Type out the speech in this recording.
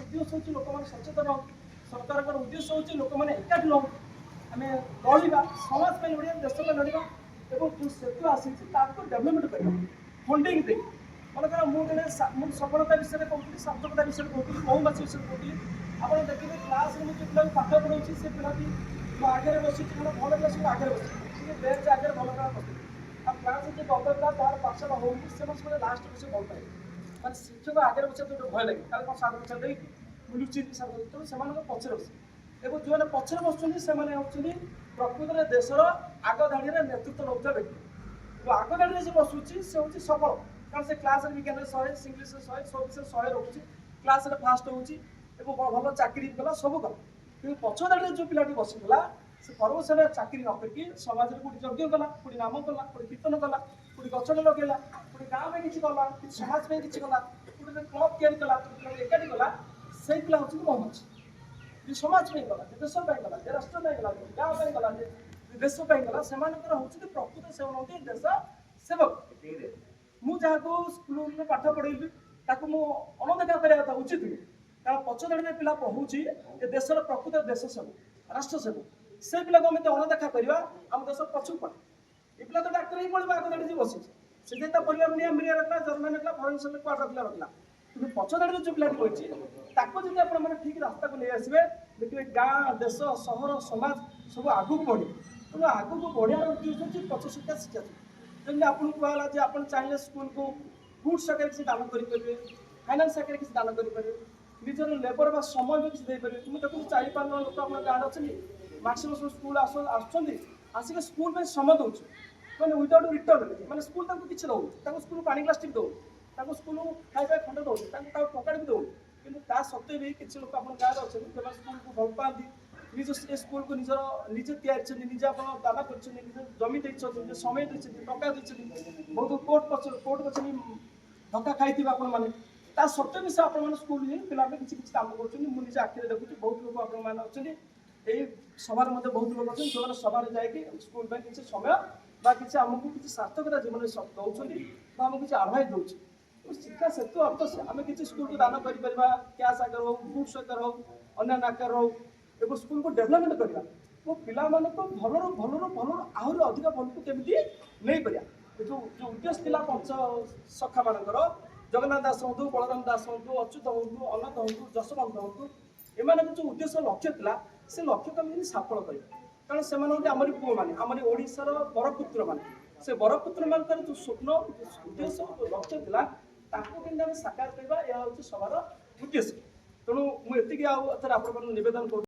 उद्देश्य हूँ लोक मैंने सचेतन हो सरकार उद्देश्य हूँ लोक मैंने एकाठी लो आम लड़ा समाज में लड़ा देश में लड़ा और जो सेतु आसी डेभलपमेंट कर फंडिंग दे मनकर मुझे सफलता विषय कहती सार्थकता विषय कहती महुमाछी विषय कहती आप देखिए क्लास में जो पिला पाठ पढ़ाऊँगी से पिलाटी आगे बस भल पिला सब आगे बस बेंच आगे भल बस आ क्लास जो दल पिला तार पाठशाला हो लास्ट बस भल पाए मैं शिक्षक आगे बस जो भय लगे कल कौन सार पचार लुचि सार तेणु से पचर बस और जो मैंने पचर बसुँच प्रकृत में देशर आग धाड़ी में नेतृत्व नौता व्यक्ति जो आग धाड़ी में बसुची से हूँ सफल कारण से क्लास विज्ञान 100 इंग्लीश 100 सब विषय 100 रखुच्छी क्लास फास्ट हो भल चाकरी कला सब कला कि पछ धाड़ी जो पिलाटी बसीला से कर्मचारी चाकरी न करके समाज में कौटी यज्ञ कला कौटी नाम कला कौटी कीर्तन कला कौटी गचड़े लगेला कौटी गाँव में किसी कला कि समाज में किसी कला कौटी क्लब तैयारी कला एकाठी कला से पिला हूँ महुमाछी समाज में गला देश गला राष्ट्र गला गाँव में गला देश गला से प्रकृत से होती देश सेवक मुझे स्कूल में पाठ पढ़ेबी ताकू अनदेखा करवा उचित कारण पचधाड़ी में पिला पढ़ुची देशर प्रकृत देश सेवक राष्ट्र सेवक से पिला को अनदेखा करवा आम देश पछू पड़े ये पिला तो डाक्तर ही पढ़ा आगे जी बसी से परिवार नियम मिलिया रखला जर्मान रखला फरेन्सिक क्वार्टर रखला रखला कि पचधाड़ी जो पिलाटी बची जब आप ठीक रास्ता को नहीं आसवे देखिए गाँ देश सहर समाज सब आगू बढ़े तेणु आगू को बढ़िया उद्देश्य पच शिक्षा शिक्षा जमी आपको कहला जे आप चाहिए स्कूल को फुड्स आगे किसी दान करेंगे फाइनान्स आगे किसी दान करेंगे निजर लेबर बा समय भी किसी देपर मुझे देखो 4-5 जन लोक आप गाँव अच्छे मैक्सीम स्कूल आसिक स्कूल में समय दूसरे मैंने विदाउट रिटर्न मैंने स्कूल किसी दौर स्कूल पानी ग्लास टी दौर स्कूल खाଇବା खंड दौर टଙ୍କା भी दौर कि सत्वे भी किसी लोग आप गाँव अच्छे स्कूल को भल पाती निज स्कूल को निजे तैयारी निजे आप दाना कर जमी निजे समय टଙ୍କା बहुत कोर्ट पचनी धक्का खाई आपण मैंने ता सत्वे भी से आप स्कूल पिला किसी कम कर आखिरी देखुची बहुत लोग आप सभार मध्य बहुत लोग अच्छे जो सभा जाकि स्कूल में किसी समय किसी आमको किसी सार्थकता जीवन दौरान आमको किसी आडभाइस दूसरी शिक्षा सेतु अर्थ से आम किसी स्कूल को दान कर कैश आकार हो फुड्स आकार हो अन्य आकार हो एवं स्कूल को डेभलपमेंट करवा वो पिला भल भल आहरी अधिक भल को केमी नहीं पार जो उद्देश्य था पंच सखा मानकर जगन्नाथ दास हूँ बलराम दास हूँ अच्युत हूँ अनंत हूँ जशवंत हूँ एम जो उद्देश्य लक्ष्य था से लक्ष्य को आम सफल कर कारण से आमरी पुओ मैंने आमरी ओडिशार बरपुत्र मैंने से बरपुत्र मान जो स्वप्न उद्देश्य लक्ष्य था ताकू साकार करवा यह हूँ सभार उद्देश्य तेणु मुझे आप निवेदन कर